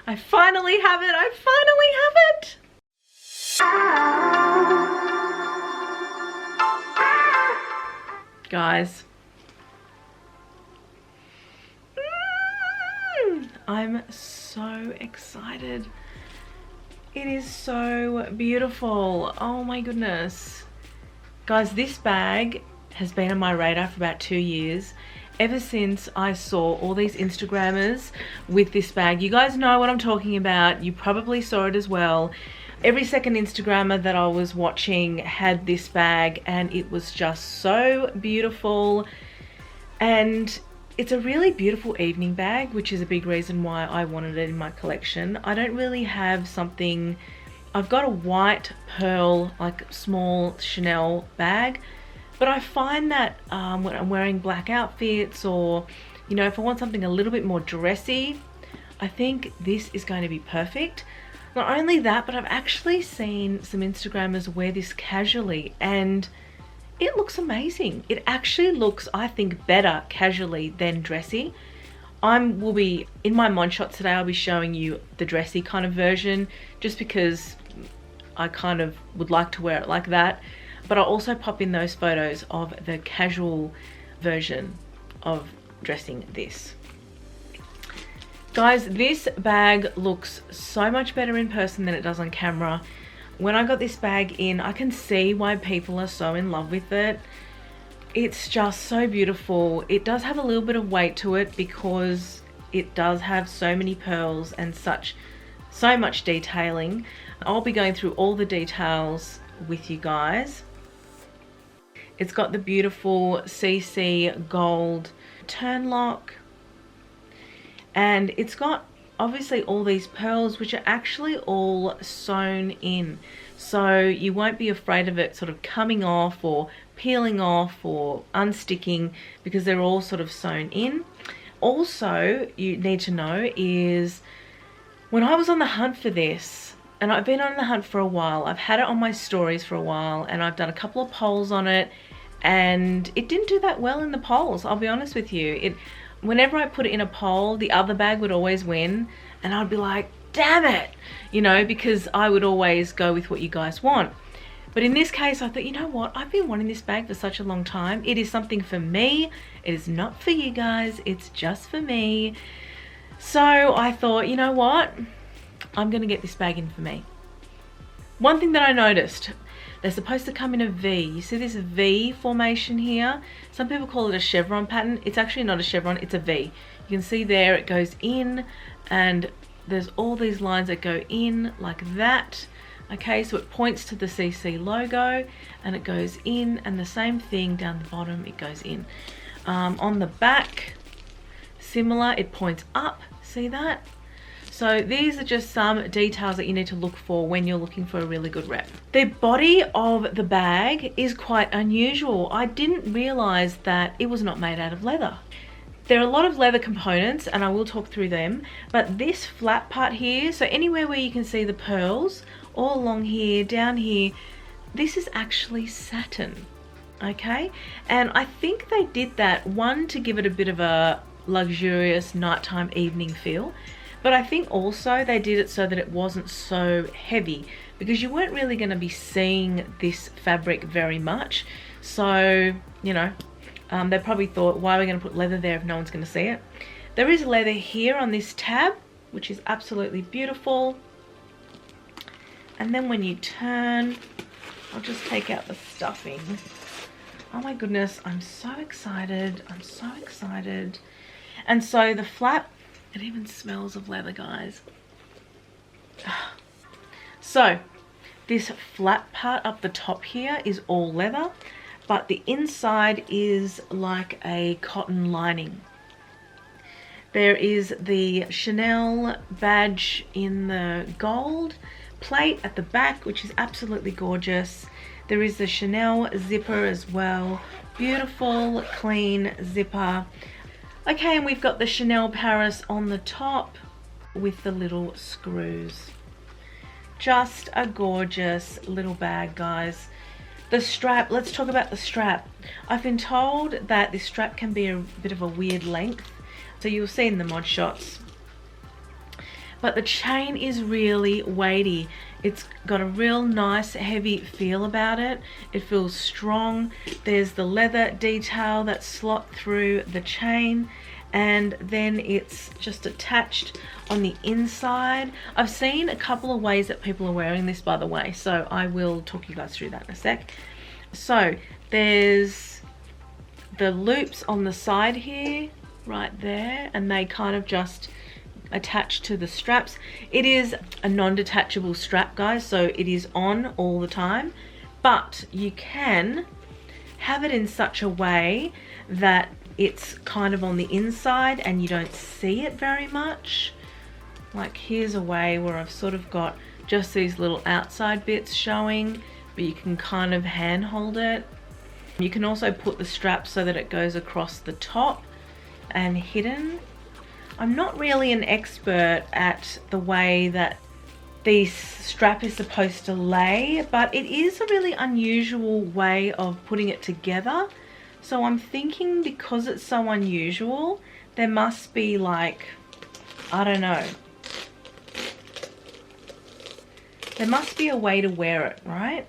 I finally have it. I finally have it. Guys. I'm so excited. It is so beautiful. Oh my goodness. Guys, this bag has been on my radar for about 2 years. Ever since I saw all these Instagrammers with this bag. You guys know what I'm talking about. You probably saw it as well. Every second Instagrammer that I was watching had this bag, and it was just so beautiful. And it's a really beautiful evening bag, which is a big reason why I wanted it in my collection. I don't really have something. I've got a white pearl, like small Chanel bag, but I find that when I'm wearing black outfits, or, you know, if I want something a little bit more dressy, I think this is going to be perfect. Not only that, but I've actually seen some Instagrammers wear this casually, and it looks amazing. It actually looks, I think, better casually than dressy. Will be, in my mod shot today, I'll be showing you the dressy kind of version, just because I kind of would like to wear it like that. But I'll also pop in those photos of the casual version of dressing this. Guys, this bag looks so much better in person than it does on camera. When I got this bag in, I can see why people are so in love with it. It's just so beautiful. It does have a little bit of weight to it because it does have so many pearls and so much detailing. I'll be going through all the details with you guys. It's got the beautiful CC gold turn lock, and it's got obviously all these pearls, which are actually all sewn in, so you won't be afraid of it sort of coming off or peeling off or unsticking, because they're all sort of sewn in. Also, you need to know is, when I was on the hunt for this, and I've been on the hunt for a while, I've had it on my stories for a while, and I've done a couple of polls on it, and it didn't do that well in the polls, I'll be honest with you. Whenever I put it in a poll, the other bag would always win, and I'd be like, damn it, you know, because I would always go with what you guys want. But in this case, I thought, you know what, I've been wanting this bag for such a long time. It is something for me. It is not for you guys. It's just for me. So I thought, you know what, I'm gonna get this bag in for me. One thing that I noticed, they're supposed to come in a V. You see this V formation here? Some people call it a chevron pattern. It's actually not a chevron, it's a V. You can see there it goes in, and there's all these lines that go in like that. Okay, so it points to the CC logo, and it goes in, and the same thing down the bottom, it goes in. On the back, similar, it points up, see that? So these are just some details that you need to look for when you're looking for a really good rep. The body of the bag is quite unusual. I didn't realize that it was not made out of leather. There are a lot of leather components, and I will talk through them, but this flat part here, so anywhere where you can see the pearls, all along here, down here, this is actually satin, okay? And I think they did that, one, to give it a bit of a luxurious nighttime evening feel, but I think also they did it so that it wasn't so heavy, because you weren't really going to be seeing this fabric very much. So, you know, they probably thought, why are we going to put leather there if no one's going to see it? There is leather here on this tab, which is absolutely beautiful. And then when you turn, I'll just take out the stuffing. Oh my goodness, I'm so excited. I'm so excited. And so the flap, it even smells of leather, guys. So this flat part up the top here is all leather, but the inside is like a cotton lining. There is the Chanel badge in the gold, plate at the back, which is absolutely gorgeous. There is the Chanel zipper as well. Beautiful, clean zipper. Okay, and we've got the Chanel Paris on the top with the little screws. Just a gorgeous little bag, guys. The strap, let's talk about the strap. I've been told that this strap can be a bit of a weird length, so you'll see in the mod shots. but the chain is really weighty. It's got a real nice heavy feel about it. It feels strong. There's the leather detail that slot through the chain, and then it's just attached on the inside. I've seen a couple of ways that people are wearing this, by the way, so I will talk you guys through that in a sec. So there's the loops on the side here, right there, and they kind of just attach to the straps. It is a non-detachable strap, guys, so it is on all the time, but you can have it in such a way that it's kind of on the inside and you don't see it very much. Like, here's a way where I've sort of got just these little outside bits showing, but you can kind of hand hold it. You can also put the strap so that it goes across the top and hidden. I'm not really an expert at the way that the strap is supposed to lay, but it is a really unusual way of putting it together. So I'm thinking, because it's so unusual, there must be, like, I don't know, there must be a way to wear it, right?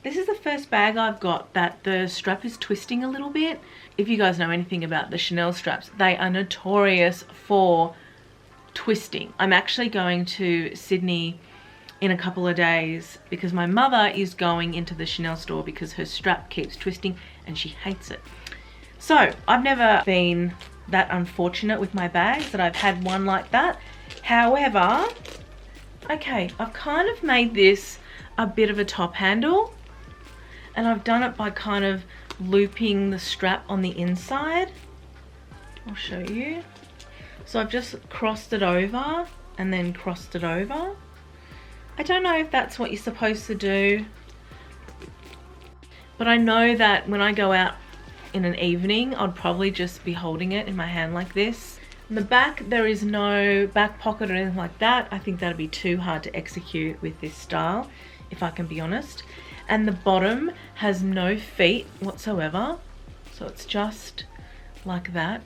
This is the first bag I've got that the strap is twisting a little bit. If you guys know anything about the Chanel straps, they are notorious for twisting. I'm actually going to Sydney in a couple of days because my mother is going into the Chanel store because her strap keeps twisting and she hates it. So I've never been that unfortunate with my bags that I've had one like that. However, okay, I've kind of made this a bit of a top handle, and I've done it by kind of looping the strap on the inside. I'll show you. So I've just crossed it over and then crossed it over. I don't know if that's what you're supposed to do, but I know that when I go out in an evening, I'd probably just be holding it in my hand like this. In the back, there is no back pocket or anything like that. I think that'd be too hard to execute with this style, if I can be honest. And the bottom has no feet whatsoever, so it's just like that.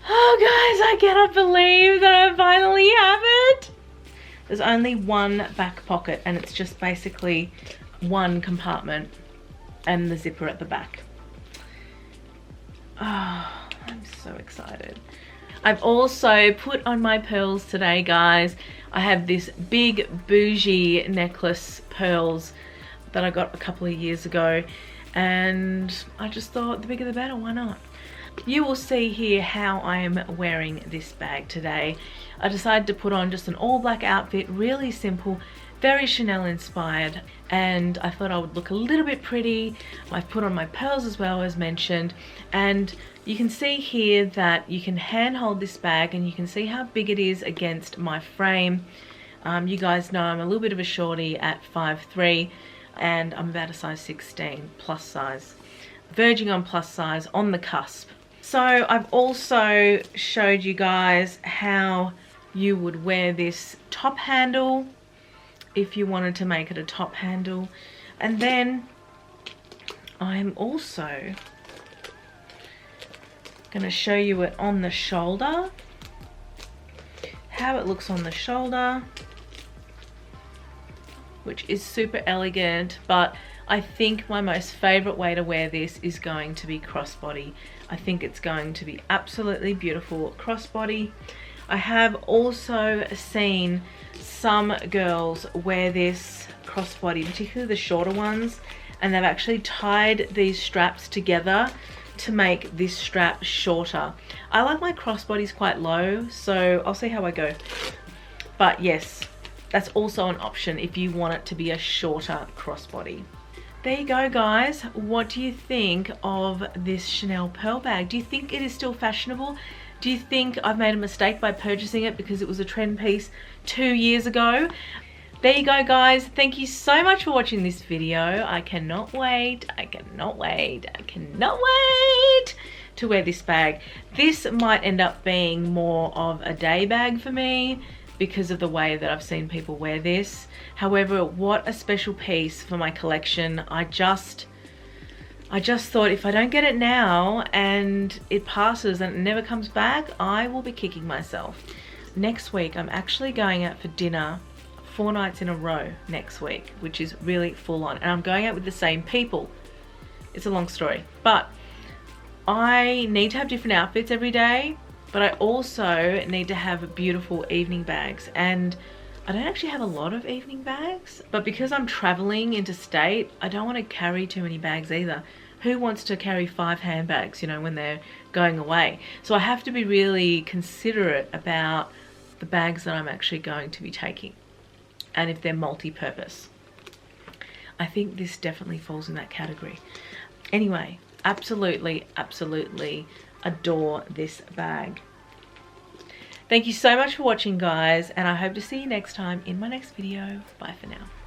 Oh guys, I cannot believe that I finally have it. There's only one back pocket and it's just basically one compartment and the zipper at the back. Oh, I'm so excited. I've also put on my pearls today, guys. I have this big bougie necklace pearls that I got a couple of years ago, and I just thought the bigger the better, why not? You will see here how I am wearing this bag today. I decided to put on just an all black outfit, really simple, very Chanel inspired, and I thought I would look a little bit pretty. I've put on my pearls as well, as mentioned, and you can see here that you can hand hold this bag and you can see how big it is against my frame. You guys know I'm a little bit of a shorty at 5'3", and I'm about a size 16, plus size. Verging on plus size, on the cusp. So I've also showed you guys how you would wear this top handle if you wanted to make it a top handle. And then I'm also going to show you it on the shoulder, how it looks on the shoulder, which is super elegant, but I think my most favorite way to wear this is going to be crossbody. I think it's going to be absolutely beautiful crossbody. I have also seen some girls wear this crossbody, particularly the shorter ones, and they've actually tied these straps together to make this strap shorter. I like my crossbodies quite low, so I'll see how I go. But yes, that's also an option if you want it to be a shorter crossbody. There you go, guys. What do you think of this Chanel pearl bag? Do you think it is still fashionable? Do you think I've made a mistake by purchasing it because it was a trend piece 2 years ago? There you go, guys. Thank you so much for watching this video. I cannot wait to wear this bag. This might end up being more of a day bag for me because of the way that I've seen people wear this. However, what a special piece for my collection. I just thought if I don't get it now and it passes and it never comes back, I will be kicking myself. next week I'm actually going out for dinner 4 nights in a row next week, which is really full on. And I'm going out with the same people. It's a long story, but I need to have different outfits every day, but I also need to have beautiful evening bags. And I don't actually have a lot of evening bags, but because I'm traveling interstate, I don't want to carry too many bags either. Who wants to carry 5 handbags, you know, when they're going away? So I have to be really considerate about the bags that I'm actually going to be taking, and if they're multi-purpose. I think this definitely falls in that category. Anyway, absolutely, absolutely adore this bag. Thank you so much for watching, guys, and I hope to see you next time in my next video. Bye for now.